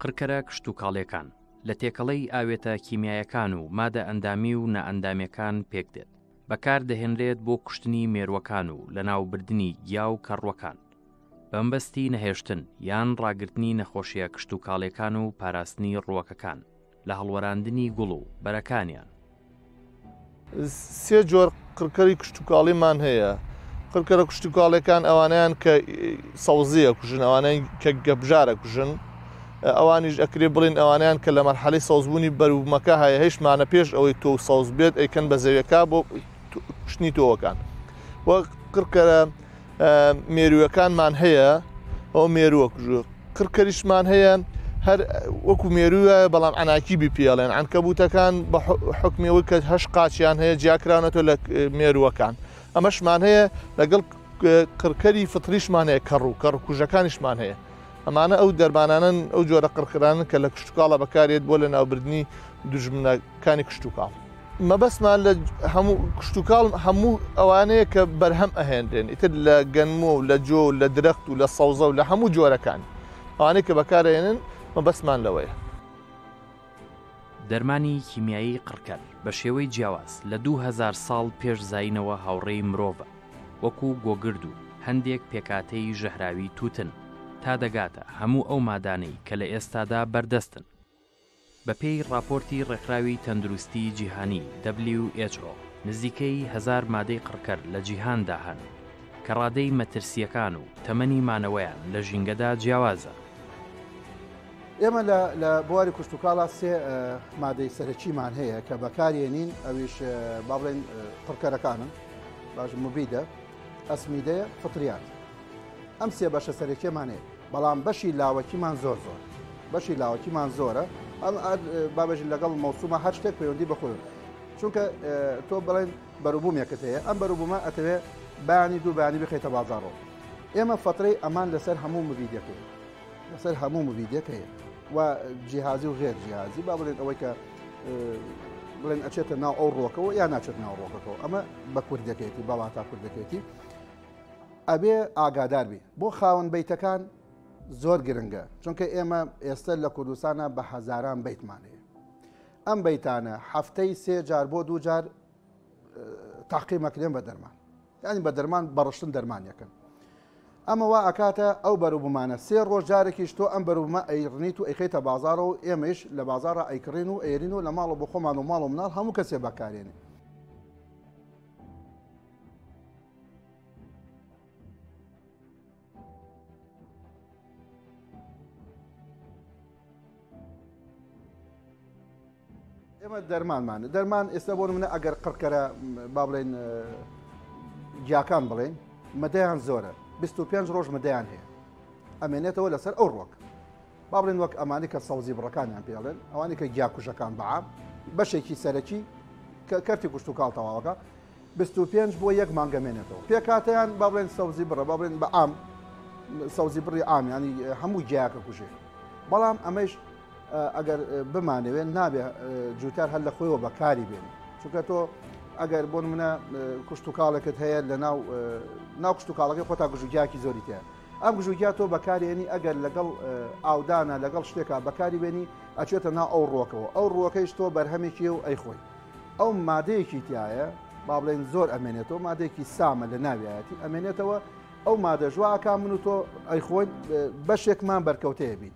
قڕکەرە کشتوکاڵیەکان لە تێکەڵەی ئاوێتە کیمیایەکان و مادە ئەندامی و نەئەندامیەکان پێک دێت. بەکار دەهێنرێت بۆ کوشتنی مێرووەکان و لە ناوبردننی گیا و کەڕوەکان، بەمبەستی نەهێشتن یان ڕاگررتنی نەخۆشیە کشتوکاڵیەکان و پاراستنی ڕووەکەکان لە هەڵوەراندنی گوڵ و بەرەکانیان. سێ جۆر قڕکەری کشتوکاڵیمان هەیە. قڕکەرە کشتوکاڵەکان ئەوانیان کە سەوزیە کوژن، ئەوانەی کە گەبژارە کوژن، ئەوانیش ئەکرێ بڵین ئەوانیان کە لە مەرحەلەی سەوزبوونی بەروومەکە هەیە، هیچمانە پێش ئەوەی تۆ سەوز بێت ئەیکەن بە زەویەکە بۆ کوشتنی تۆوەکان. وە قڕکەرە مێرووەکانمان هەیە، ئەو مێرووە کوژە. قڕکەریشمان هەیە هەر وەکو مێرووە بەڵام ئەناکیبی پێڵێن، عنکەبوتەکان بە حکمەوەی کە هەش قاچیان هەیە جیاکرانەوە لە مێرووەکان. ئەمەشمان هەیە لەگەڵ قڕکەری فتریشمان هەیە، کەڕ کوژەکانیشمان هەیە. ئەمانە ئەو دەربانانن، ئەو جۆرە قڕکەرانن کە لە کشتتوکاڵە بەکارێت بۆ لە ناوبردننی دوژمنەکانی کشتتوکاڵ. مەبەستمان لە هەموو کشتتوکاڵ هەموو ئەوانەیە کە بەرهەم ئەهێنرێن، ئیتر لە گەنمۆ و لە جۆ و لە درەخت و لە سەوزە و لە هەموو جۆرەکان ئەوانەیە کە بەکارهێنن مەبەستمان لەوەیە. دەرمانی کیمیایی قڕکەر بە شێوەی جیاواز لە 2000 ساڵ پێش زاینەوە هاوڕێی مرۆڤە، وەکو گۆگرد و هەندێک پێکاتەی ژەهراوی تووتن، تا دەگاتە هەموو ئەو مادانەی کە لە ئێستادا بەردەستن. بە پێی راپۆرتی ڕێکخراوی تەندروستی جیهانی WHO نزیکەی 1000 مادەی قڕکەر لە جیهاندا هەن کە ڕادەی مەترسیەکان و تەمەنی مانەوەیان لە ژینگەدا جیاوازە. ئێمە لە بواری کشتتوکاڵە سێ مادەی سەرەکیمان هەیە کە بەکارێنین، ئەویش با بڵێن قڕکەرەکانن، باش مبیدە، ئەسمیدەیە، فتریات. ئەم سێ بەشە سەرەکیمان هەیە، بەڵام بەشی لاوەکیمان زۆر بەشی لاوەکیمان زۆرە. ئەم بابژین لەگەڵ مەوسومە هەر شتێک پەیوەندی بەخۆی، چونکە تۆ بڵێن بەروبوومێکت هەیە، ئەم بەروبوومە ئەتەوێ بەیانی دوو بەیانی بخیتە بازاڕەوە. ئێمە فترەی ئەمان لەسەر هەموو مبیدەکەی، لەسەر هەموو مبیدەکەیە و جیهازی و غێر جیهازی، با بڵێن ئەوەی کە بڵێن ئەچێتە ناو ئەو ڕۆکەوە یان ناچێت ناو ڕۆکەکەەوە. ئەمە بە کوردەکەیەتی بەڵاتا کوردەکەیەتی ئەبێ ئاگادار بی. بۆ خاوەن بیتەکان زۆر گرنگە، چونکە ئێمە ئێستا لە کوردستانە بە هەزاران بیتمان هەیە. ئەم بیتانە هەفتەی 3 جار بۆ 2 جار تاقیمەکرێن بە دەرمان، یعنی بە دەرمان بەڕشتن دەرمانیەکەن. ئەمە وا ئەکاتە ئەو بەروبوومانە 3 ڕۆژ جارێکیش تۆ ئەم بەروبوومە ئەیڕنیت و ئەیخیتە بازاڕەوە و ئێمەش لە بازاڕە ئەیکڕین و ئێرین و لە ماڵە بۆ خۆمان و ماڵ و مناڵ هەموو کەسێ بەکارێنێ. ئێمە دەرمانمانە، دەرمان ئێستا بۆ منە ئەگەر قڕکەرە با بڵێن گیاکان بڵێن مەدەیان زۆرە، 25 ڕۆژ مەدەیان هەیە، ئەمێنێتەوە لەسەر ئەو ڕۆک. با بڵێن وەک ئەمانی کە سەوزی بڕەکانیان پێڵێن، ئەوانی کە گیاکوژەکان بەعام بەشێکی سەرەکی کە کەرتی کوشتتوکاڵ تەواوەکە 25 بۆ 1 مانگە مێنێتەوە. پێکاتیان با بڵێن سەوزی بڕە، با بڵێن بە عام سەوزی بڕی عام، ینی هەموو گیاکە کوژێ. بەڵام ئەمەش ئەگەر بمانەوێن نابێ جوتار هەر لە خۆیەوە بەکاری بێن، چونکە تۆ ئەگەر بۆ منە کوشتتوکاڵەکەت هەیە لە ناو کوشتتوکاڵەکەی خۆتا گژوگیاکی زۆری تەیە، ئەم گژوگیا تۆ بەکارێنی ئەگەر لەگەڵ ئاودانە لەگەڵ شتێکە بەکاری بێنی ئەچێتە ناو ئەو ڕۆکەوە، ئەو ڕۆکەیش تۆ بەرهەمێکی و ئەیخۆی. ئەو مادەیەکی تایە با بڵێن زۆر ئەمێنێتەوە، مادەیەکی سامە لە ناویایەتی ئەمێنێتەوە، ئەو مادە ژواکان من و تۆ ئەیخۆین بەشێکمان بەرکەوتەیە بین.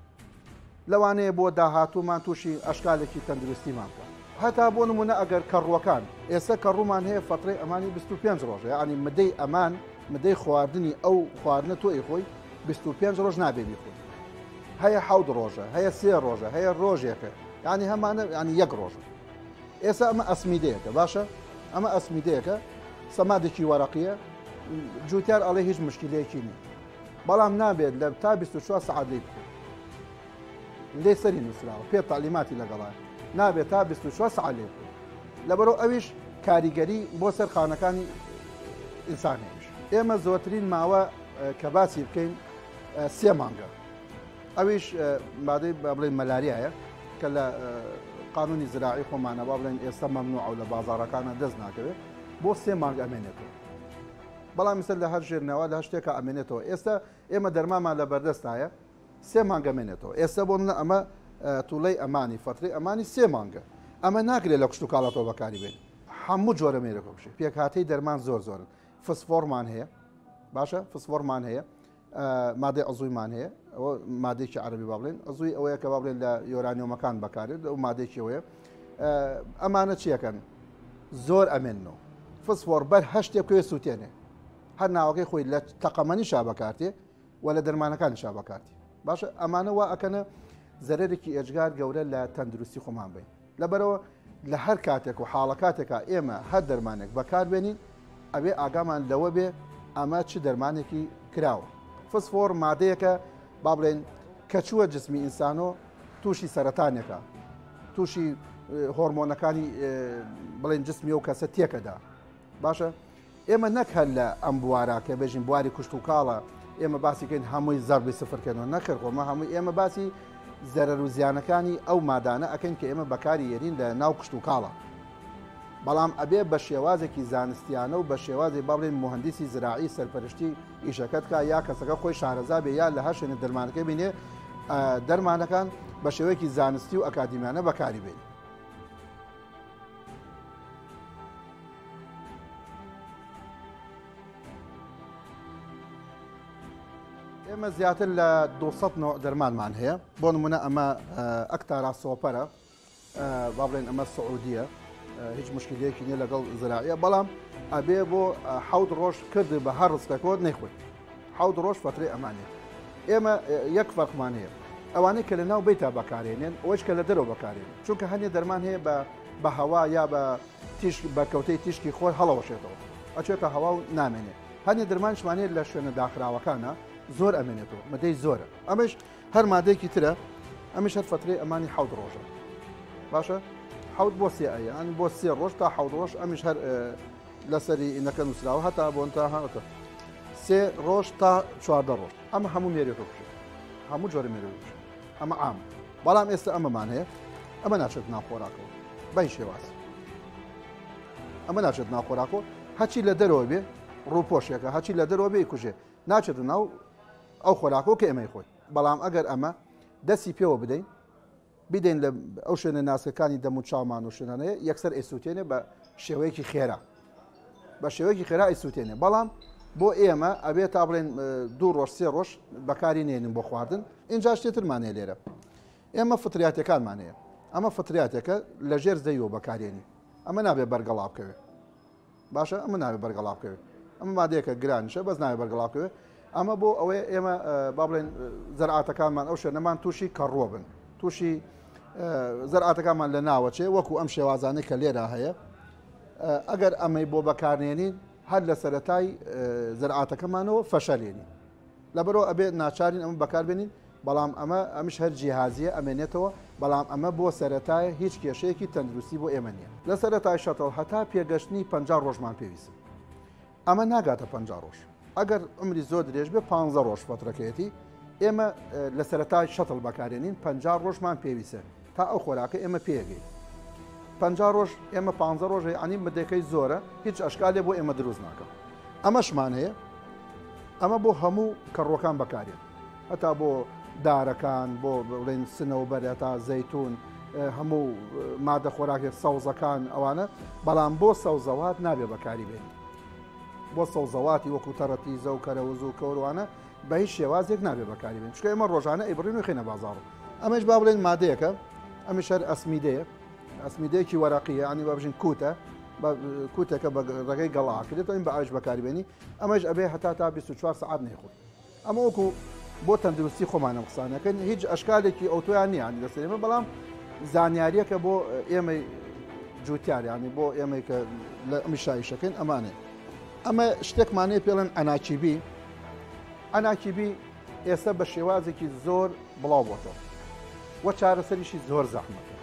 لەوانەیە بۆ داهاتوومان تووشی ئەشکالێکی تەندروستیمان بکە. هەتا بۆ نمونە ئەگەر کەڕوەکان ئێستا کەڕوومان هەیە فترەی ئەمانی 25 ڕۆژە، ینی مدەی ئەمان مدەی خواردنی ئەو خواردنە تۆ ئەیخۆی 25 ڕۆژ نابێ بیخۆی. هەیە 7 ڕۆژە، هەیە 3 ڕۆژە، هەیە ڕۆژێکە، ینی هەمانە ینی 1 ڕۆژە. ئێستا ئەمە ئەسمیدەیەکە، باشە ئەمە ئەسمیدەیەکە، سەمادێکی وەرەقیە، جوتیار ئەڵێ هیچ مشکلەیەکی نیە، بەڵام نابێت لە تا 24 سەعات لێ بخۆی. لێ سەری نووسراوە پێ تالیماتی لەگەڵا نابێت تا 24 سەعات لێ بخۆی. لەبەرەوە ئەویش کاریگەری بۆ سەر خانەکانی ئینسانیش. ئێمە زۆرترین ماوە کە باسی بکەین 3 مانگە، ئەویش مادەی با بڵێن مەلاریایە کە لە قانونی زراعی خۆمانە با بڵێن ئێستا مەمنوع لە بازاڕەکانە دەست ناکەوێت، بۆ 3 مانگ ئەمێنێتەوە. بەڵام مثل لە هەر ژێرنەوە لە هەر شتێکە ئەمێنێتەوە. ئێستا ئێمە دەرمامان لە بەردەستایە سێ مانگە مێنێتەوە ئێستا بۆ منە ئەمە تووڵەی ئەمانی فەتری ئەمانی سێ مانگە ئەمە ناگرێت لە کشت و کاڵەتەوە بەکاری بێت هەموو جۆرە مێرەکە بشێ پێکهاتەی دەرمان زۆرن فسفۆرمان هەیە باشە فسفۆرمان هەیە مادەی ئەزوویمان هەیە ئەوە مادێکی عەربی با بڵێن ئەزووی ئەوەیە کە با بڵێن لە یۆرانیۆمەکان بەکارێت ئەو مادێکی ئەوەیە ئەمانە چیەکەن زۆر ئەمێنەوە فسفۆر بەر هەشتێک پێ سووتێنێ هەر ناوەکەی خۆی لە تەقەمەنی شابەکارتێ و لە دەرمانەکانی شابەکارتی باشە ئەمانە وا ئەکەنە زەرێکی ئێجگار گەورە لە تەندروستی خۆمان بین لەبەرەوە لە هەر کاتێک و حاڵە کاتێکە ئێمە هەر دەرمانێک بەکاربێنین ئەبێ ئاگامان لەوە بێ ئەمە چ دەرمانێکی کراوە فسفۆر مادەیەکە با بڵێن کە چووە جسمی ئینسانۆ تووشی سەرەتانێکە تووشی هۆرمۆنەکانی بڵێن جسمی و کەسە تێکەدا باشە ئێمە نەک هەر لە ئەم بوارە کە بێژین بواری کوشت و کاڵە ئێمە باسیکەین هەمووی زەربی سفرکردنەوە نەخێر خۆمە هەمووی ئێمە باسی زەرەر و زیانەکانی ئەو مادانە ئەکەن کە ئێمە بەکاری یێرین لە ناو کشت و کاڵە بەڵام ئەبێ بە شێوازێکی زانستیانە و بە شێوازی با بڵێن مهندسی زراعی سەرپەرشتی ئیشەکەت کا یا کەسەکە خۆی شارەزا بێ یا لە هەر شوێنە دەرمانەکەی بینێ دەرمانەکان بە شێوەیەکی زانستی و ئەکادیمیانە بەکاری بێن ئێمە زیاتر لە 200 دەرمانمان هەیە بۆ نمونە ئەمە ئەکتارا سۆپەرە با بڵێن ئەمە سعودیە هیچ مشکلەیەکی نییە لەگەڵ زراعیە بەڵام ئەبێ بۆ حەوت ڕۆژ کرد بە هەر ڕستەکەوت نەیخۆی حەوت ڕۆژ فترەی ئەمانێت ئێمە یەک فەرقمان هەیە ئەوانەی کە لە ناو بیتا بەکارێنێن ئەوەش کە لە دەرەوە بەکارێن چونکە هەندێک دەرمان هەیە بە هەوا یا بە کەوتەی تیشکی خۆر هەڵەوەشێتەوە ئەچێتە هەوا و نامێنێت هەندێک دەرمانشمانێت لە شوێنە داخراوەکانە زۆر ئەمێنێتەوە مەدەی زۆرە ئەمەش هەر مادەیەکی ترە ئەمەش هەر فترەی ئەمانی حەوت ڕۆژە باشە حەوت بۆ سێ ئەیە ئەن بۆ سێ ڕۆژ تا حەوت ڕۆژ ئەمیش هەر لەسەری ئینەکە نووسراوە هەتا بۆن تا هەڵەکە سێ ڕۆژ تا 14 ڕۆژ ئەمە هەموو مێرێتۆ بشێت هەموو جۆرە مێرێت بشێت ئەمە عام بەڵام ئێستا ئەمەمان هەیە ئەمە ناچێت ناوخۆراکەوە بای شێواز ئەمە ناچێت ناوخۆراکەوە هەچی لە دەرەوە بێ ڕووپۆشێکە هەچی لە دەرەوە بێ کوژێ ناچێت ناو ئەو خۆراکەوە کە ئێمەی خۆی بەڵام ئەگەر ئەمە دەستی پێوە بدەین بیدەین لە ئەو شوێنە ناسکەکانی دەم و چاومان و شوێنانەیە یەکسەر ئێسووتێنێ بە شێوەیەکی خێرا بە شێوەیەکی خێرا ئێسووتێنێ بەڵام بۆ ئێمە ئەبێت تا بڵێن 2 ڕۆژ 3 ڕۆژ بەکاری نێنین بۆ خواردن اینجا شتێترمانەیە لێرە ئێمە فتریاتەکانمان هەیە ئەمە فتریاتێکە لە ژێر زەیوە بەکارێنی ئەمە نابێ بەرگەڵا بکەوێت باشە ئەمە نابێ بەرگەڵا بکەوێت ئەمە مادەیەکە گرانشە بەس نابێ بەرگەڵا بکەوێت ئەمە بۆ ئەوەیە ئێمە با بڵێن زەرعاتەکانمان ئەو شوێنەمان تووشی کەڕۆ بن تووشی زەرعاتەکانمان لە ناوەچێ وەکو ئەم شێوازانەی کە لێرە هەیە ئەگەر ئەمەی بۆ بەکارنێنین هەر لە سەرەتای زەرعاتەکەمانەوە فەشەلێنی لەبەرەوە ئەبێ ناچارین ئەمە بەکاربێنین بەڵام ئەمەش هەر جیهازیە ئەمێنێتەوە بەڵام ئەمە بۆ سەرەتای هیچ کێشەیەکی تەندروستی بۆ ئێمە نییە لە سەرەتای شەتەڵ هەتا پێگەشتنی 50 ڕۆژمان پێویستە ئەمە ناگاتە 50 ڕۆژ ئەگەر عمری زۆر درێژ بێ 15 ڕۆژ فترەکەیەتی ئێمە لە سەرەتای شەتڵ بەکارێنین 50 ڕۆژمان پێویستە تا ئەو خۆراکە ئێمە پێگەین 50 ڕۆژ ئێمە 15 ڕۆژ ئەنی مدەکەی زۆرە هیچ ئەشکالێ بۆ ئێمە دروست ناکەم ئەمەشمان هەیە ئەمە بۆ هەموو کەڕۆکان بەکارێن هەتا بۆ دارەکان بۆ بڵێن سنەوبەر تا زەیتون هەموو مادە خۆراکێک سەوزەکان ئەوانە بەڵام بۆ سەوزەوات نابێ بەکاری بێت بۆ سەوزەواتی وەکو تەڕەتی زە و کەرەوز و کەوروانە بە هیچ شێوازێک نابێ بەکاری بێن چکە ئێمە ڕۆژانە ئەیبڕین و خێنە بازاڕ ئەمەش با بڵێن مادەیەکە ئەمەش هەر ئەسمیدەیە ئەسمیدەیەکی وەرەقیە ئەنی با بژین کوتە کوتێکە بە ڕێگەی گەڵاکرێتەوە این بە ئاش بەکاربێنی ئەمەش ئەبێ هەتا تا 24 سعات نەیخۆت ئەمە وەکو بۆ تەندروستی خۆمانە قسانەکەن هیچ ئەشکالێکی ئۆتۆیان نییە لەسەرێمە بەڵام زانیاریەکە بۆ ئێمە جوتیاریانی بۆ ئێمە کە لە ئەمیشایشەکەن ئەمانێ ئەمە شتێکمانەیە پێڵێن ئەناکیبی ئەناکیبی ئێستا بە شێوازێکی زۆر بڵاو بۆتەوە وە چارەسەریشی زۆر زەحمەتە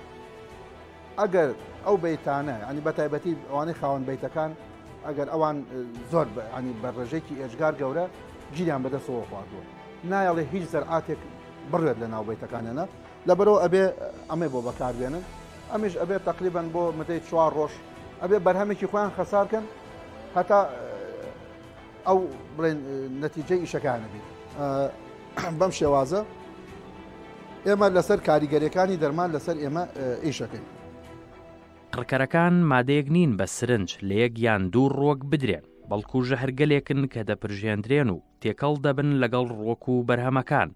ئەگەر ئەو بەیتانە ینی بەتایبەتی ئەوانەی خاوەن بەیتەکان ئەگەر ئەوان زۆر ینی بە ڕێژێکی ئێجگار گەورە گیریان بەدەستەوە خواردووە نایەڵێ هیچ زەرعاتێک بڕێت لە ناو بەیتەکانێنە لەبەرەوە ئەبێ ئەمەی بۆ بەکاربێنن ئەمیش ئەبێ تقریبان بۆ مدەی 4 ڕۆژ ئەبێ بەرهەمێکی خۆیان خەسارکەن هەتا ئەو بڵێن نەتیجەی ئیشەکانە بیت بەم شێوازە ئێمە لەسەر کاریگەریەکانی دەرمان لەسەر ئێمە ئیشەکەین. قڕکەرەکان مادەیەک نین بە سرنج لە یەک یان دوو ڕۆک بدرێن، بەڵکو ژەهرگەلێکن کە دەپرژێندرێن و تێکەڵ دەبن لەگەڵ ڕۆک و بەرهەمەکان،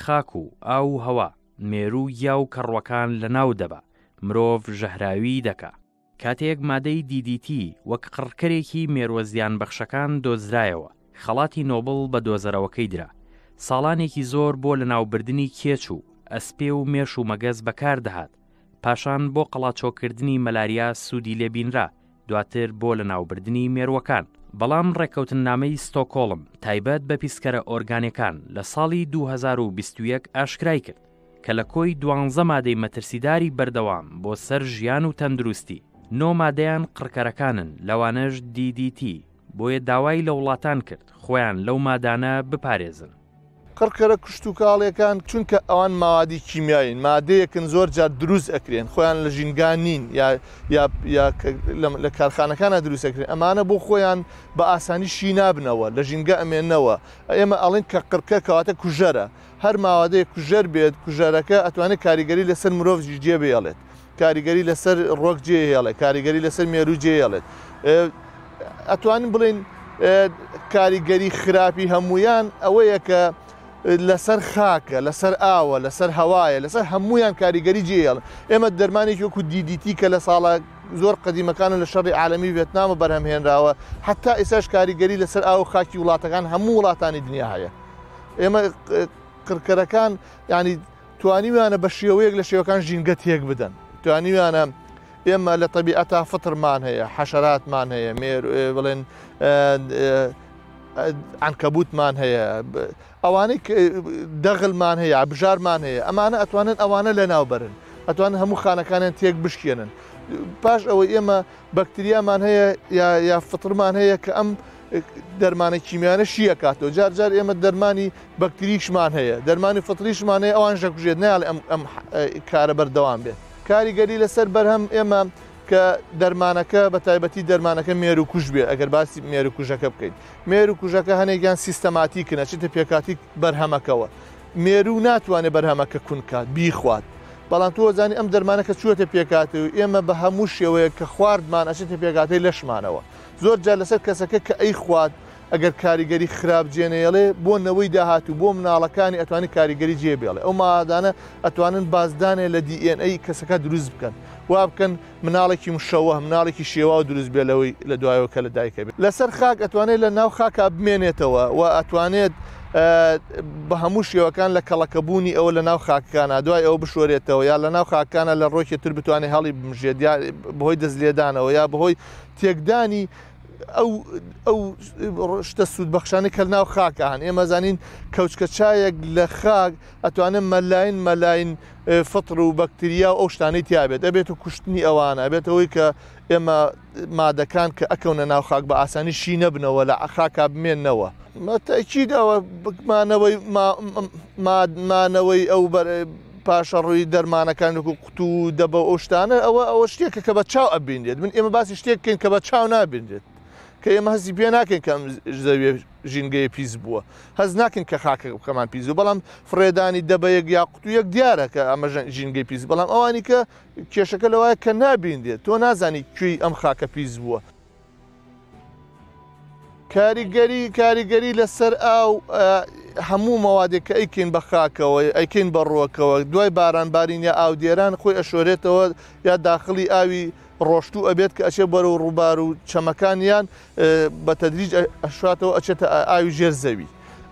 خاک و ئاو و هەوا، مێرو یا و کەڕوەکان لە ناو دەبا، مرۆڤ ژەهراوی دەکا. کاتێک مادەی DDT وەک قڕکەرێکی مێروە زیان بەخشەکان دۆزرایەوە، خەڵاتی نۆبڵ بە دۆزەرەوەکەی درا. ساڵانێکی زۆر بۆ لە ناوبردنی کێچ و ئەسپێ و مێش و مەگەز بەکاردەهات، پاشان بۆ قەڵاچۆکردنی مەلاریا سوودی لێبینرا، دواتر بۆ لە ناوبردنی مێروەکان. بەڵام ڕێکەوتنامەی ستۆکۆڵم تایبەت بە پیسکەرە ئۆرگانیەکان لە ساڵی 2021 ئاشکرای کرد کە لە کۆی 12 مادەی مەترسیداری بەردەوام بۆ سەر ژیان و تەندروستی 9 مادەیان قڕکەرەکانن، لەوانەش DDT، بۆیە داوای لە وڵاتان کرد خۆیان لەو مادانە بپارێزن. قڕکەرە کوشت و کاڵیەکان چونکە ئەوان ماوادی کیمیاین، مادەیەکن زۆر جار دروست ئەکرێن، خۆیان لە ژینگان نین یا لە کارخانەکانە دروست ئەکرێن، ئەمانە بۆ خۆیان بە ئاسانی شی نابنەوە، لە ژینگە ئەمێننەوە. ئێمە ئەڵێن کە قڕکە کەواتە کوژەرە، هەر ماوادەیە کوژەر بێت، کوژەرەکە ئەتوانێت کاریگەری لەسەر مرۆڤ جێ بێڵێت، کاریگەری لەسەر ڕۆک جێهێڵێت، کاریگەری لەسەر مێرو جێهێڵێت. ئەتوانین بڵێن کاریگەری خراپی هەمویان ئەوەیە کە لەسەر خاکە، لەسەر ئاوە، لەسەر هەوایە، لەسەر هەمویان کاریگەری جێڵ. ئێمە دەرمانێکی وەکو DDT کە لە ساڵە زۆر قەدیمەکانە لە شەڕی عالەمی ڤێتنامە بەرهەمهێنراوە، حتا ئێساش کاریگەری لەسەر ئاو خاکی وڵاتەکان هەموو وڵاتانی دنیا هەیە. ئێمە قڕکەرەکان ینی توانیویانە بە شێوەیەک لە شێوەکان ژینگە تێک بدەن، توانیویانە ئێمە لە تەبیعەتا فترمان هەیە، حەشەراتمان هەیە، بڵێن عنکەبوتمان هەیە، ئەوانەی دەغڵمان هەیە، بژارمان هەیە، ئەمانە ئەتوانن ئەوانە لە ناوبەرن، ئەتوانن هەموو خانەکانیان تێک بشکێنن. پاش ئەوەی ئێمە بەکتریامان هەیە یا فترمان هەیە کە ئەم دەرمانە کیمیانە شیەکاتەوە. جار جار ئێمە دەرمانی بەکتریشمان هەیە، دەرمانی فتریشمان هەیە، ئەوان ژەکوژێت نایڵ ئەم کارە بەردەوام بێت. کاریگەری لەسەر بەرهەم ئێمە کە دەرمانەکە بە تایبەتی دەرمانەکە مێروکوژ بێ، ئەگەر باسی مێروکوژەکە بکەیت. مێروکوژەکە هەنێکیان سیستەماتیکن، ئەچێتە پێکاتی بەرهەمەکەوە. مێرو ناتوانێت بەرهەمەکە کونکات بیخوات، بەڵام تۆ زانی ئەم دەرمانەکە چووەتە پێکاتی و ئێمە بە هەموو شێوەیە کە خواردمان ئەچێتە پێکاتی لەشمانەوە. زۆر جار لەسەر کەسەکە کە ئەی خوات ئەگەر کاریگەری خراپ جێنێڵێ بۆ نەوەی داهاتوو بۆ مناڵەکانی ئەتوانی کاریگەری جێبێڵێ. ئەو مادانە ئەتوانن بازدانێ لە DNA کەسەکە دروست بکەن، وا بکەن مناڵێکی مشەوە، مناڵێکی شێوا و دروست بێلەوەی لە دوایەوە کە لە دایکە بێت. لەسەر خاک ئەتوانێت لە ناو خاکە بمێنێتەوە و ئەتوانێت بە هەموو شێوەکان لە کەڵەکەبوونی ئەوە لە ناو خاکەکانە دوای ئەو بشۆرێتەوە، یا لە ناو خاکانە لە ڕۆکی تر بتوانێت هەڵی بمژێت بەهۆی دەستلێدانەوە یا بەهۆی تێکدانی ئەو شتە سوود بەخشانە کە ناو خاکەهان. ئێمە زانین کەوچکە چایەک لە خاک ئەتوانن مەلاین فتر و بەکتریا و ئەو شتانەی تیابێت، ئەبێت و کوشتنی ئەوانە، ئەبێتەوەی کە ئێمە مادەکان کە ئەکەونە ناو خاک بە ئاسانی شی نەبنەوە لە خاکا بمێننەوە. مەتەکیدەوە مانەوەی ئەو پاشە ڕووی دەرمانەکان وەکو قوت و دەبە ئەو شتانە ئەوە شتێکە کە بە چاو ئەبیندێت. من ئێمە باسی شتێککەین کە بە چاو نابیندێت، کە ئێمە هەزی پێ ناکەین کە ئەم زەویە ژینگەیە پیس بووە، هەز ناکەین کە خاکەکەمان پیس بوو، بەڵام فڕێدانی دەبەیەک یا قوتویەک دیارە کە ئەمە ژینگەی پیس، بەڵام ئەوانی کە کێشەکە لەوایە کە نابیندێت، تۆ نازانی کوێی ئەم خاکە پیس بووە. کاریگەری لەسەر ئاو هەموو مەوادێک کە ئەیکەین بە خاکەوە ئەیکەین بە ڕۆکەوە، دوای بارانبارین یا ئاو دێران خۆی ئەشۆرێتەوە یا داخلی ئاوی ڕۆشتوو ئەبێت کە ئەچێ بەرە و ڕووبار و چەمەکانیان بە تەدریج ئەشاتەوە ئەچێتە ئاوی ژێرزەوی.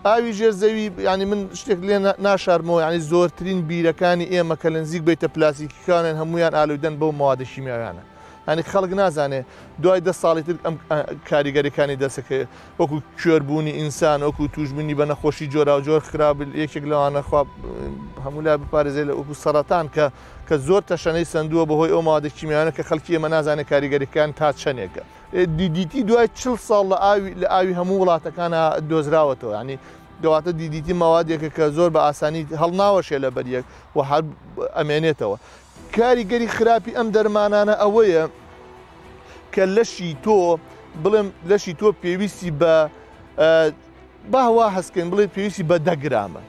ئاوی ژێرزەوی ینی من شتێک لێ ناشارمەوە، ینی زۆرترین بیرەکانی ئێمە کە لە نزیک بیتە پلاسیکیکانن هەمویان ئالودەن بەو مەوادە شیمیاویانە. ینی خەڵک نازانێ دوای 10 ساڵی تر ئەم کاریگەریەکانی دەسەکە وەکو کوێربوونی ئینسان، وەکو توشببوونی بە نەخۆشی جۆرا و جۆر خراپ یەکێک لەوانە خوا هەموو لا بپارێزێ لە وەکو سەرەتان کە زۆر تەشەنەی سندووە بەهۆی ئەو مادە کیمیانە کە خەڵکی ئێمە نازانێت کاریگەریەکان تا چەندێکە. DDT دوای 40 ساڵ لە ئاوی هەموو وڵاتەکانە دۆزراوەتەوە، ینی دەواتە DDT مەوادێکە کە زۆر بە ئاسانی هەڵناوەشێ لە بەریەک و هەر ئەمێنێتەوە. کاریگەری خراپی ئەم دەرمانانە ئەوەیە کە لەشی تۆ بڵێم لەشی تۆ پێویستی بە هەوا هەستکەین بڵێ پێویستی بە 10 گرامە.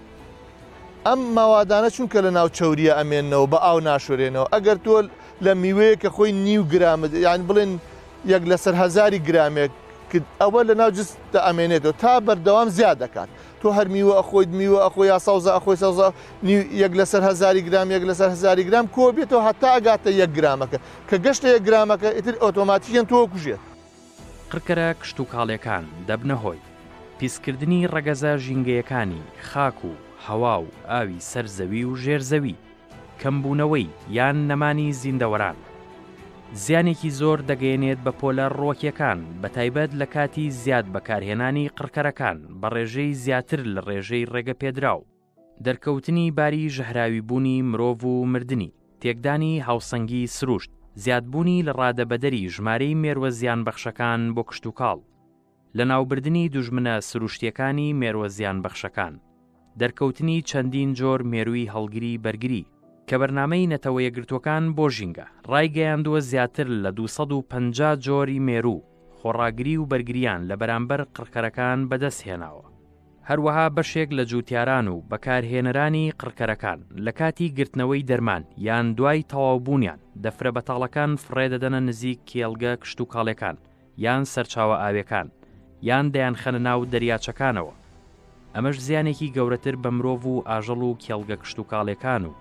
ئەم ماوادانە چونکە لە ناو چەوریە ئەمێنەوە بە ئاو ناشورێنەوە ئەگەر تۆ لە میوەیە کە خۆی نیو گرامت یان بڵێن یەک لەسەر 1000 گرامێک ئەوە لە ناو جست ئەمێنێتەوە تا بەردەوام زیاد دەکات تۆ هەر میوە ئەخۆیت میوە ئەخۆی یا سەوزە ئەخۆی سەوزە یەک لەسەر 1000 گرام یەک لەسەر 1000 گرام کۆ بێتەوە هەتا ئەگاتە 1 گرامەکە کە گەشتە 1 گرامەکە ئیتر ئۆتۆماتیکیان تۆ کوژێت. قڕکەرە کشت و کاڵیەکان دەبنە هۆی پیسکردنی ڕەگەزە ژینگەیەکانی خاک و هەوا و ئاوی سەرزەوی و ژێرزەوی کەمبوونەوەی یان نەمانی زیندەوەران. زیانێکی زۆر دەگەیەنێت بە پۆلە ڕۆکیەکان بە تایبەت لە کاتی زیاد بەکارهێنانی قڕکەرەکان بە ڕێژەی زیاتر لە ڕێژەی ڕێگە پێدراو، دەرکەوتنی باری ژەهراوی بوونی مرۆڤ و مردنی، تێکدانی هاوسەنگی سروشت، زیادبوونی لە ڕادەبەدەری ژمارەی مێروە زیان بەخشەکان بۆ کشت و کاڵ، لە ناوبردنی دوژمنە سروشتیەکانی مێروە زیان بەخشەکان، دەرکەوتنی چەندین جۆر مێرووی هەڵگری بەرگری کە بەرنامەی نەتەوە یەکگرتوەکان بۆ ژینگە ڕایگەیاندووە زیاتر لە 250 جۆری مێروو خۆڕاگری و بەرگریان لە بەرامبەر قڕکەرەکان بەدەستهێناوە. هەروەها بەشێک لە جوتیاران و بەکارهێنەرانی قڕکەرەکان لە کاتی گرتنەوەی دەرمان یان دوای تەواوبوونیان دەفرە بەتاڵەکان فڕێدەدەنە نزیک کێڵگە کشت و کاڵیەکان یان سەرچاوە ئاویەکان یان دەیان خەنە ناو دەریاچەکانەوە. ئەمەش زیانێکی گەورەتر بە مرۆڤ و ئاژەڵ و کێڵگە کشت و کاڵیەکان و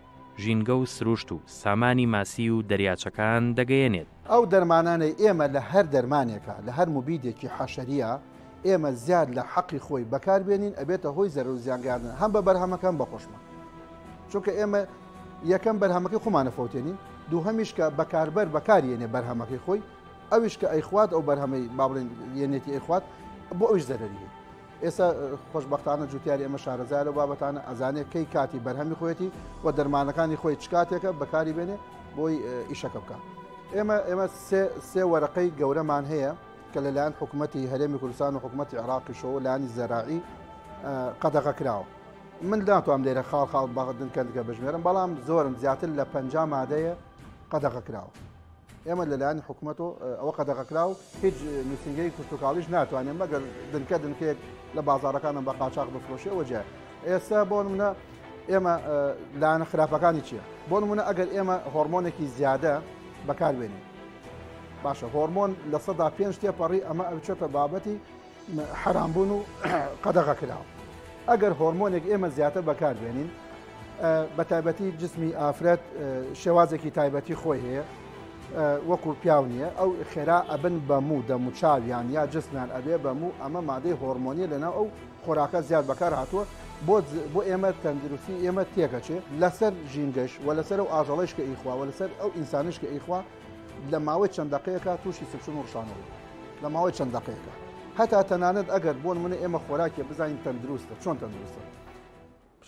ژینگە و سروشت و سامانی ماسی و دەریاچەکان دەگەیەنێت. ئەو دەرمانانەی ئێمە لە هەر دەرمانێکە لە هەر مبیدێکی حەشەریە ئێمە زیاد لە حەقی خۆی بەکاربێنین ئەبێتە هۆی زەرەر و زیانگاردن هەم بە بەرهەمەکان بەخۆشمە چونکە ئێمە یەکەم بەرهەمەکەی خۆمانە فەوتێنین دوو هەمیش کە بەکاربەر بەکارێنێ بەرهەمەکەی خۆی ئەویش کە ئەیخوات ئەو بەرهەمەی باڵێن یەنێتی ئەیخوات بۆ ئەوش زەرەری. ئێستا خۆشبەختانە جوتیاری ئێمە شارەزای لە بابەتانە ئەزانێت کەی کاتی بەرهەمی خۆەتی و دەرمانەکانی خۆی چ کاتێکە بەکاری بێنێ بۆی ئیشەکە بکە. ئێمە سێ وەرەقەی گەورەمان هەیە کە لەلایەن حکوومەتی هەرێمی کوردستان و حکوومەتی عێراقیشەوە لایانی زەراعی قەدەغە کراوە. من داتوانم لێرە خاڵ بەدنکەندەکە بژمێرم بەڵام زۆرم زیاتر لە 50 مادەیە قەدەغە کراوە. ئێمە لەلایەن حکوومەتەوە ئەوە قەدەغە کراو هیچ نووسنگەی کشت و کاڵیش ناتوانێت مەگەر دنکەیەک لە بازارەکانم بە قاچاق بفرۆشێ وەجێ. ئێستا بۆ نمونە ئێمە لایەنە خراپەکانی چییە؟ بۆ نمونە ئەگەر ئێمە هۆرمۆنێکی زیادە بەکاربێنین باشە هۆرمۆن لە 5 تێپەڕی ئەمە ئەوچێتە بابەتی حرامبوون و قەدەغە کراوە. ئەگەر هۆرمۆنێک ئێمە زیاتر بەکاربێنین بە تایبەتی جسمی ئافرەت شێوازێکی تایبەتی خۆی هەیە وەکو پیاو نییە ئەو خێرا ئەبن بەموو دەموچاویان یا جسمیان ئەبێ بەموو ئەمە مادەی هۆرمۆنیە لەناو ئەو خۆراکە زیاد بەکار هاتووە بۆ ئێمە تەندروستی ئێمە تێکەچێ لەسەر ژینگەش و لەسەر ئەو ئاژەڵەش کە ئیخوا و لەسەر ئەو ئینسانش کە ئیخوا لە ماوەی چەند دقەیەکە تووشی سپشن و ڕشانەوە لە ماوەی چەند دقەیەکە هەتا تەنانەت ئەگەر بۆ نمونە ئێمە خۆراکێ بزانین تەندروستە چۆن تەندروستە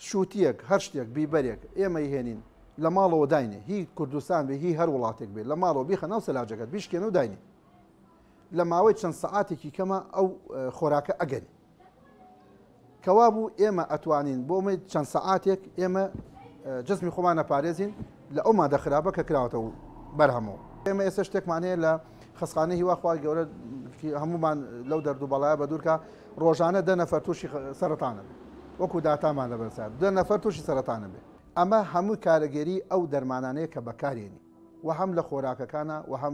شووتیەک هەر شتێک بیبەرێک ئێمە هێنین لە ماڵەوە داینێ هی کوردستان بێ هی هەر وڵاتێک بێت لە ماڵەوە بیخە ناو سەلاجەکەت بیشکێنە و داینێ لە ماوەی چەند سەعاتێکی کەمە ئەو خۆراکە ئەگەری کەوا بوو ئێمە ئەتوانین بۆمە چەند سەعاتێک ئێمە جسمی خۆمان نەپارێزین لە ئەو مادە خراپە کە کراوەتەوە بەرهەمەوە. ئێمە ئێستا شتێکمان هەیە لە خەسخانەی هیواخوای گەورە هەمومان لەو دەردووبەڵایە بە دوورکە ڕۆژانە 10 نەفەر تووشی سەرەتانە بێ وەکو داتامان لەبەرسەر 10 نەفەر تووشی سەرەتانە بێ. ئەمە هەموو کارەگەری ئەو دەرمانانەیە کە بەکارێنی و هەم لە خۆراکەکانە و هەم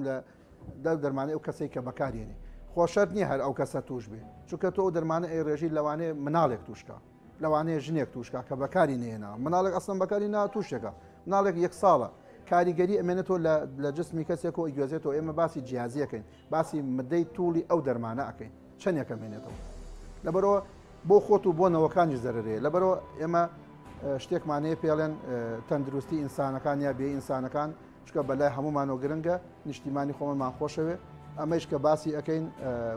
لە دەرمانەی ئەو کەسێک کە بەکارێنی خۆشەت نییە هەر ئەو کەسە توش بێ چونکە تۆ ئەو دەرمانە ئەی ڕێژی لەوانەیە مناڵێک توشکە لەوانەیە ژنێک توشکە کە بەکاری نێنەوە مناڵێک ئەسڵم بەکاری نا تووشێکە مناڵێک 1 ساڵە کاریگەری ئەمێنێتەوە لە جسمی کەسێک و ئیگوێزێتەوە ئێمە باسی جیازیەکەین باسی مدەی توولی ئەو دەرمانە ئەەکەین چەندێکە مێنێتەوە لەبەرەوە بۆ خۆت و بۆ نەوەکانی زەرەرەیە لەبەرەوە ئێمە شتێکمانەیە پێڵێن تەندروستی ئینسانەکان یا بێ ئینسانەکان چکە بەلای هەمومانەوە گرنگە نیشتیمانی خۆمەمان خۆشەوێ ئەمەش کە باسی ئەەکەین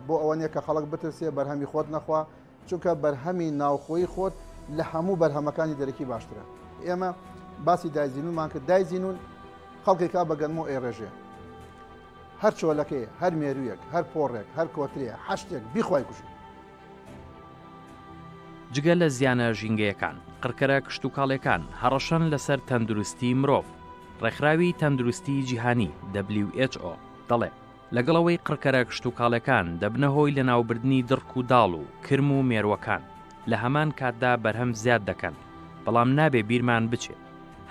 بۆ ئەوە نیە کە خەڵک بترسێ بەرهەمی خۆت نەخوا چونکە بەرهەمی ناوخۆی خۆت لە هەموو بەرهەمەکانی دەرەکی باشترە. ئێمە باسی دایزینونمان کرد دایزینون خەڵکێکا بەگەنمۆ ئێڕێژێ هەر چۆلەکەی هەر مێرویەک هەر پۆڕێک هەر کۆترێ هەشتێک بیخوای کوژ. جگە لە زیانە ژینگەیەکان قڕکەرە کشت و کاڵیەکان هەڕەشەن لەسەر تەندروستی مرۆڤ. ڕێکخراوی تەندروستی جیهانی WHO دەڵێ لەگەڵەوەی قڕکەرە کشت و کاڵیەکان دەبنە هۆی لە ناوبردنی دڕک و داڵ و کرم و مێرووەکان لە هەمان کاتدا بەرهەم زیاد دەکەن بەڵام نابێ بیرمان بچێ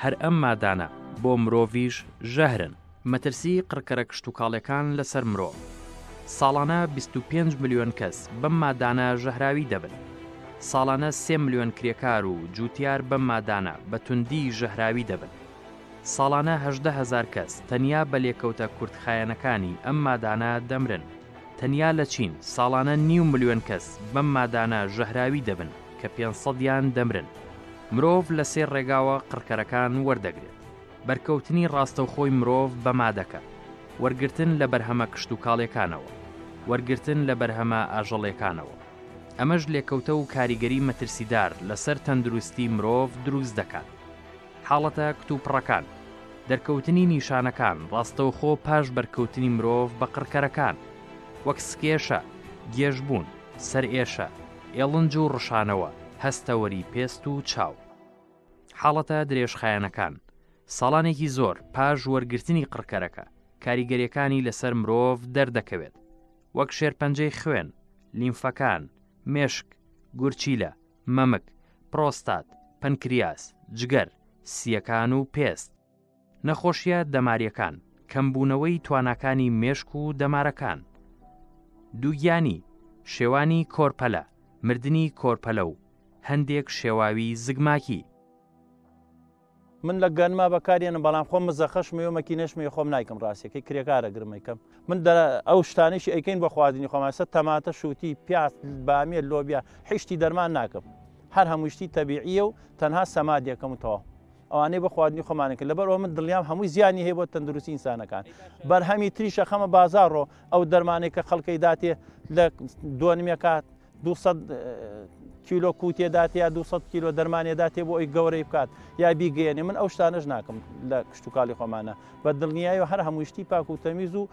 هەر ئەم مادانە بۆ مرۆڤیش ژەهرن. مەترسی قڕکەرە کشتتوکاڵەکان لەسەر مرۆڤ. ساڵانە 25 ملیۆن کەس بەم مادانە ژەهراوی دەبن. ساڵانە 3 ملیۆن کرێکار و جوتیار بەم مادانە بە توندی ژەهراوی دەبن. ساڵانە 18,000 کەس تەنیا بە لێکەوتە کورتخایەنەکانی ئەم مادانە دەمرن. تەنیا لە چین ساڵانە 9 ملیۆن کەس بەم مادانە ژەهراوی دەبن کە 500یان دەمرن. مرۆڤ لە 3 ڕێگاوە قڕکەرەکان وەردەگرێت. بەرکەوتنی ڕاستەوخۆی مرۆڤ بە مادەکە، وەرگرتن لە بەرهەمە کشتتوکاڵەکانەوە، وەرگرتن لە بەرهەمە ئاژەڵیەکانەوە. ئەمەش لێکەوتە و کاریگەری مەترسیدار لەسەر تەندروستی مرۆڤ دروست دەکات. حاڵەتە کتوپڕەکان، دەرکەوتنی نیشانەکان ڕاستەوخۆ پاش بەرکەوتنی مرۆڤ بە قڕکەرەکان، وەک سکێشە، گێژبوون، سەرئێشە، ئێڵنج و ڕشانەوە، هەستەوەری پێست و چاو. حاڵەتە درێژخایەنەکان، ساڵانێکی زۆر پاش وەرگرتنی قڕکەرەکە کاریگەریەکانی لەسەر مرۆڤ دەردەکەوێت، وەک شێرپەنجەی خوێن، لیمفەکان، مێشک، گورچیلە، مەمک، پرۆستات، پەنکریاس، جگەر، سیەکان و پێست. نەخۆشیە دەماریەکان، کەمبوونەوەی تواناکانی مێشک و دەمارەکان. دووگیانی، شێوانی کۆرپەلە، مردنی کۆرپەلە و هەندێک شێواوی زگماکی. من لە گەنما بەکارێنم، بەڵام خۆم مزەخەشمی و مەکینەشمی خۆم نایکەم ڕاستیەکەی کرێکارە گرمەکەم. من ئەو شتانەیشی ئەیکەین بە خواردنی خۆماسە تەماتە، شووتی، پیاز، بامێر، لۆبیا، حیشتی دەرمان ناکەم. هەر هەمووشتی تەبیعیە و تەنها سەمادێکەم و تەواو. ئەوانەی بە خواردنی خۆمانەکە لەبەرەوە من دڵنیام هەمووی زیانی هەیە بۆ تەندروستی ئینسانەکان. بەرهەمی تریشە خەمە بازاڕۆ ئەو دەرمانێک کە خەڵکەی داتێ لە 2.5 کات 200 کیلۆ کووتێداتێ یا 200 کیلۆ دەرمانێداتێ بۆ ئەوی گەورەی بکات یا بیگەێنێ. من ئەو شتانەش ناکەم لە کشتتوکاڵی خۆمانە، بە دڵنیایەوە هەر هەمووشتی پاک و تەمیز و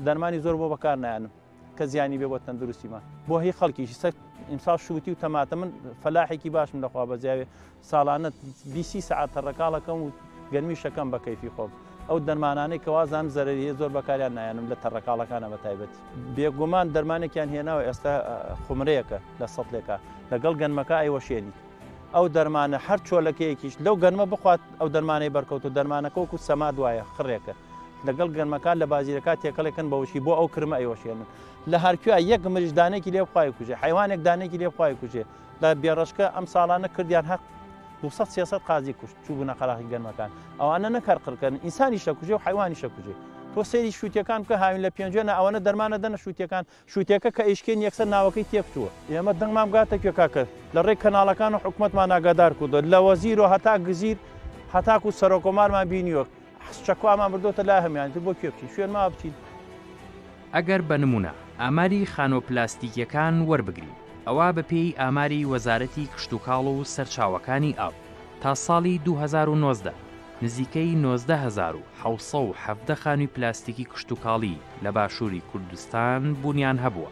دەرمانی زۆر بۆ بەکار نایانم کە زیانی بێ بۆ تەندروستیمان. بۆ هی خەڵکیشی ئیمساڵ شووتی و تەماتە من فەلاحێکی باشم لەخوا بەجیاوێ ساڵانە 20 ساعت تەڕەکاڵەکەم و گەرمی شەکەم بە کەیفی خۆم. ئەو دەرمانانەی کەوازان زەرەریە زۆر بەکاریان نایانم لە تەڕەکاڵەکانە بە تایبەتی. بێگومان دەرمانێکیان هێناوە ئێستا خومرەیەکە لە سەڵێکە لەگەڵ گەنمەکە ئەیوەشێنی. ئەو دەرمانە هەر چۆلەکەیەکیش لەو گەنمە بخوات ئەو دەرمانەی بەرکەوت و دەرمانەکە وەکو سەما دوایە خڕێکە لەگەڵ گەنمەکان لە بازیرەکە تێکەڵێکن بەوشی بۆ ئەو کرمە ئەیوەشێنن. لە هەرکوێ یەک مریشدانێکی لێ بخوای کوژێ، حیوانێک دانێکی لێ بخوای کوژێ. لە بێڕشکە ئەم ساڵانە کردیان حەق 200-300 قازی کوشت چوو بوونە قەراغی گەنمەکان. ئەوانە نەکار قڕکردن، ئینسانی شەکوژێ و حیوانی شەکوژێ. تۆ سەیری شووتەکان بکە هاوین لە پێنجێنە ئەوانە دەرمانە دەنە شووتەکان، شووتەکە کە ئیشکێن یەکسەر ناوەکەی تێکچووە. ئێمە دەنگمان بگاتە کوێ کاکە لە ڕێی کەناڵەکان و حکوومەتمان ئاگادار کردووە، لە وەزیر و هەتا گزیر هەتاکو سەرۆکۆمارمان بینیوە شەکوامان بردۆتە لا هەمیان بۆ کوێ بچین شوێن ما بچین. ئەگەر بە نمونە ئاماری خانۆپلاستیکیەکان وەربگرین، ئەوە بەپێی ئاماری وەزارەتی کشتتوکاڵ و سەرچاوەکانی ئاو تا ساڵی 2019 نزیکەی 19,770 خانووی پلاستیکی کشتتوکاڵی لە باشووری کوردستان بوونیان هەبووە.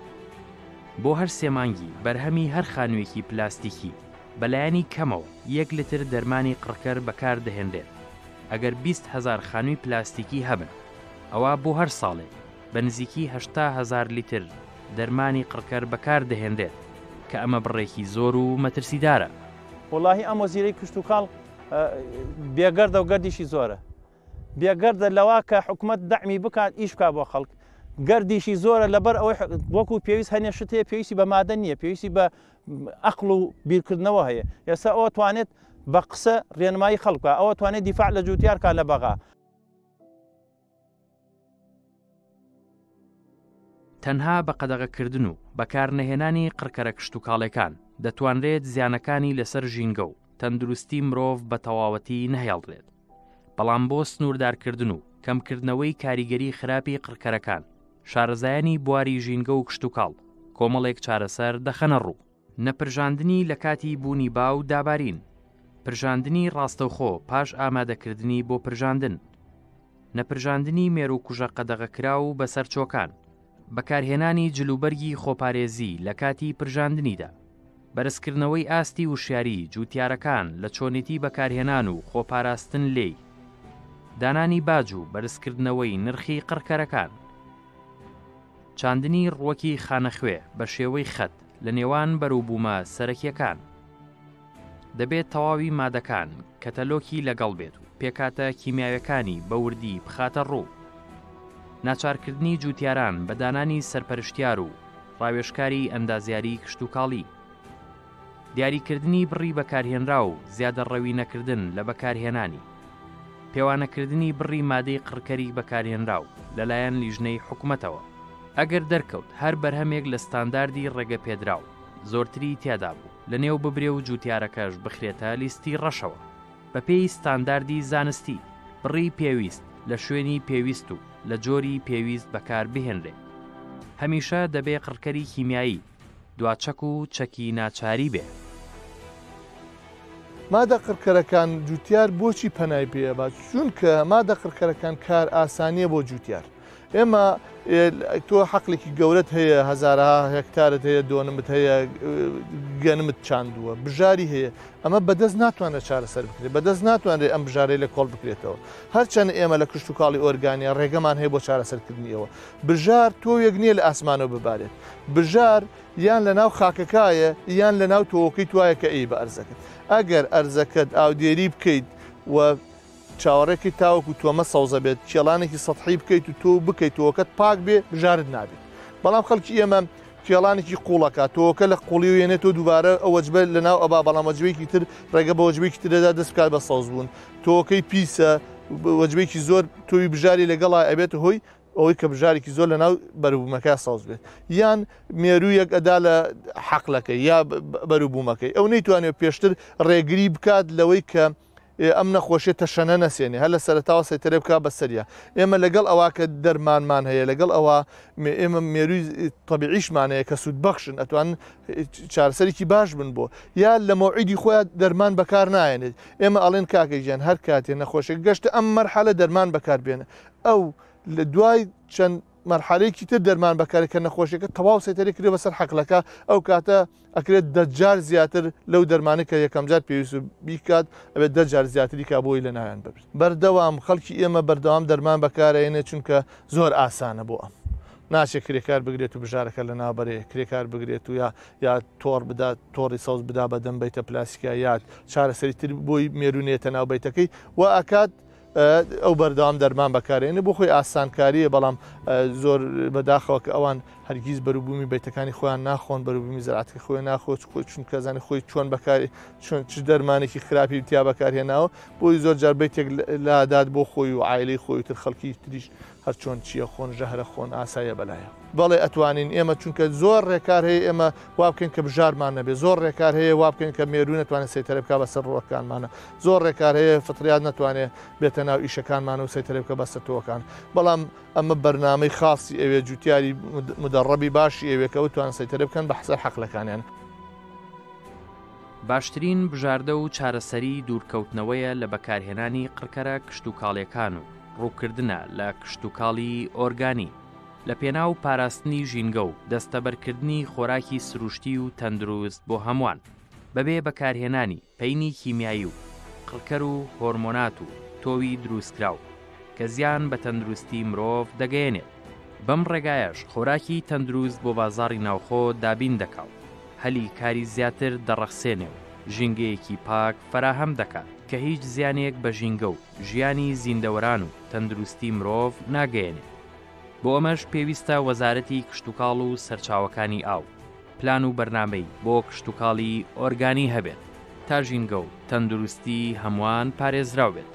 بۆ هەر سێمانگی بەرهەمی هەر خانوویەکی پلاستیکی بەلایەنی کەمەوە 1 لتر دەرمانی قڕکەر بەکار دەهێنرێت. ئەگەر 20,000 خانووی پلاستیکی هەبن، ئەوە بۆ هەر ساڵێک بە نزیکی 80,000 لیتر دەرمانی قڕکەر بەکار دەهێنرێت کە ئەمە بڕێکی زۆر و مەترسیدارە. وڵاهی ئەم وەزیرەی کشتتوکاڵ بێگەردە و گەردیشی زۆرە. بێگەردە لەوا کە حکوومەت دەعمی بکات ئیش بکات بۆ خەڵک. گەردیشی زۆرە لەبەر ئەوەی وەکو پێویست هەنێ شت هەیە، پێویستی بە مادە نییە، پێویستی بە عەقڵ و بیرکردنەوە هەیە. ئێستا ئەوە توانێت بە قسە ڕێنمایی خەڵکە، ئەوە توانێت دیفاع لە جوتیارکە لە بەغا. تەنها بە قەدەغەکردن و بەکارنەهێنانی قڕکەرە کشتتوکاڵەکان دەتوانرێت زیانەکانی لەسەر ژینگە و تەندروستی مرۆڤ بە تەواوەتی نەهێڵدرێت. بەڵام بۆ سنووردارکردن و کەمکردنەوەی کاریگەری خراپی قڕکەرەکان، شارەزایانی بواری ژینگە و کشتتوکاڵ کۆمەڵێک چارەسەر دەخەنە ڕوو. نەپرژاندنی لە کاتی بوونی با و دابارین، پرژاندنی ڕاستەوخۆ پاش ئامادەکردنی بۆ پرژاندن، نەپرژاندنی مێر و کوژە قەدەغەکرا و بەسەرچۆکان، بەکارهێنانی جلوبەرگی خۆپارێزی لە کاتی پرژاندنیدا، بەرزکردنەوەی ئاستی وشیاری جوتیارەکان لە چۆنێتی بەکارهێنان و خۆپاراستن لێی، دانانی باج و بەرزکردنەوەی نرخی قڕکەرەکان، چاندنی ڕووەکی خانەخوێ بە شێوەی خەت لە نێوان بەرووبوومە سەرەکیەکان، دەبێت تەواوی مادەکان کە تەلۆکی لەگەڵ بێت و پێکاتە کیمیاویەکانی بە وردی بخاتە ڕوو. ناچارکردنی جوتیاران بە دانانی سەرپەرشتیار و ڕاوێژکاری ئەندازیاری کشت و کاڵی، دیاریکردنی بڕی بەکارهێنرا و زیادە ڕەوی نەکردن لە بەکارهێنانی، پێوانەکردنی بڕی مادەی قڕکەری بەکارهێنرا و لەلایەن لیژنەی حکوومەتەوە. ئەگەر دەرکەوت هەر بەرهەمێک لە ستانداردی ڕێگە پێدراو زۆرتری تیادا بوو لە نێو ببرێ و جوتیارەکەش بخرێتە لیستی ڕەشەوە بە پێی ستانداردی زانستی، بڕی پێویست لە شوێنی پێویست و لە جۆری پێویست بەکار بهێنرێ. هەمیشە دەبێ قڕکەری کیمیایی دواچەک و چەکی ناچاری بێ. مادە قڕکەرەکان جوتیار بۆچی پەنای پێبا؟ چونکە مادە قڕکەرەکان کار ئاسانیە بۆ جوتیار. ئێمە تۆ حەقلێکی گەورەت هەیە، هەزارها هێکتارت هەیە، دۆنمت هەیە، گەنمت چاندووە، بژاری هەیە، ئەمە بەدەست ناتوانێت چارەسەر بکرێت، بەدەست ناتوانێت ئەم بژارەی لە کۆڵ بکرێتەوە. هەرچەند ئێمە لە کشت و کاڵی ئۆرگانیا ڕێگەمان هەیە بۆ چارەسەرکردنیەوە. بژار تۆیەک نییە لە ئاسمانەوە ببارێت. بژار یان لە ناو خاکەکایە یان لە ناو تۆوەکەی توایە کە ئەی بە ئەرزەکەت. ئەگەر ئەرزەکەت ئاودێری بکەیت و چاوەڕێکی تاوەکو تۆمە سەوزە بێت، کێڵانێکی سەحی بکەیت و تۆ بکەیت تۆکەت پاک بێ، بژارت نابێت. بەڵام خەڵکی ئێمە کێڵانێکی قوڵەکە تۆکە لە قوڵی و وێنێتەوە دووبارە ئەو وەجبە لە ناو ئەبا، بەڵام وەجبەیەکی تر ڕێگە بە وەجبەیەکی ترەدا دەست بکات بە سەوز بوون. تۆکەی پیسە، وەجبەیەکی زۆر تۆوی بژاری لەگەڵا ئەبێت هۆی ئەوەی کە بژارێکی زۆر لە ناو بەروبوومەکە سەوز بێت، یان مێروویەک ئەدا لە حەقلەکەی یا بەروبوومەکەی. ئەو نەیتوانێت پێشتر ڕێگری بکات لەوەی کە ئەم نەخۆشیە تەشەنە نەسێنێ، هەر لە سەرتاوە سەیتەرێ بکە بەسەریا. ئێمە لەگەڵ ئەوە کە دەرمانمان هەیە، لەگەڵ ئەوە ئێمە مێرووی تەبیعیشمان هەیە کە سوودبەخشن، ئەتوان چارەسەرێکی باش بن بۆ، یا لە مەوعیدی خۆیان دەرمان بەکار نایەنێت. ئێمە ئەڵێن کاکەیجان هەر کاتێ نەخۆشێک گەشتە ئەم مەرحەلە دەرمان بەکاربێنە. ئەو لە دوای چەند مەرحەلەیەکی تر دەرمان بەکارێت کە نەخۆشیەکە تەواو سەیتەرێ کرێ بەسەر حەقلەکە، ئەو کاتە ئەکرێت 10 جار زیاتر لەو دەرمانە کە یەکەم جار پێویست بیکات، ئەبێت 10 جار زیاتری کا بۆی لە ناویان ببێت. بەردەوام خەڵکی ئێمە بەردەوام دەرمان بەکارێنێت چونکە زۆر ئاسانە بۆ ئەم. ناچێت کرێکار بگرێت و بژارەکە لە نابەرێ کرێکار بگرێت و یا تۆڕ بدات، تۆڕی سەوز بدا بەدەم بەیتە پلاسیکە، یا چارەسەری تر بۆی مێرونێتە ناو بەیتەکەی و ئاکات ئەو بەردەوام دەرمان بەکارێنێ بۆ خۆی ئاسانکاریە. بەڵام زۆر بەداخەوە کە ئەوان هەرگیز بەروبوومی بەیتەکانی خۆیان ناخۆن، بەروبوومی زەرعەتی خۆی ناخۆت، چونکە زانی خۆی چۆن بەکاری چۆن چ دەرمانێکی خراپی تیا بەکارهێناوە، بۆی زۆر جار بەیتێک لادات بۆ خۆی و عایلەی خۆی تر خەڵکی تریش هەر چۆن چییە خۆن ژەهرە خۆن ئاسایە بەلایە. بەڵێ ئەتوانین ئێمە چونکە زۆر ڕێکار هەیە ئێمە وا بکەین کە بژارمان نەبێ، زۆر ڕێکار هەیە وا بکەین کە مێروو نەتوانێت سەیتەرە بکات بەسەر ڕۆکانمانە، زۆر ڕێکار هەیە فتریات نەتوانێت بێتە ناو ئیشەکانمان و سەیتەرە بکە بەسەر تۆکان. بەڵام ئەمە بەرنامەی خاصی ئەوێ جوتیاری مدەڕەبی باشی ئەوێکە بتوان سەیتەرە بکەن بە حسەر حەقلەکانیان. باشترین بژاردە و چارەسەری دوورکەوتنەوەیە لە بەکارهێنانی قڕکەرە کشت و کاڵیەکان و ڕووکردنە لە کشت و کاڵی ئۆرگانی، لە پێناو پاراستنی ژینگە و دەستەبەرکردنی خۆراکی سروشتی و تەندروست بۆ هەمووان بەبێ بەکارهێنانی پەینی کیمیایی و قڕکەر و هۆرمۆنات و تۆوی دروستکراو کە زیان بە تەندروستی مرۆڤ دەگەیەنێت. بەم ڕێگایەش خۆراکی تەندروست بۆ بازاڕی ناوخۆ دابین دەکاو، هەلی کاری زیاتر دەڕەخسێنێ و ژینگەیەکی پاک فراهەم دەکات کە هیچ زیانێک بە ژینگە و ژیانی زیندەوەران و تەندروستی مرۆڤ ناگەیەنێت. بۆ ئەمەش پێویستە وەزارەتی کشتتوکاڵ و سەرچاوەکانی ئاو پلان و بەرنامەی بۆ کشتتوکاڵی ئۆرگانی هەبێت تا ژینگە و تەندروستی هەمووان پارێزراو بێت.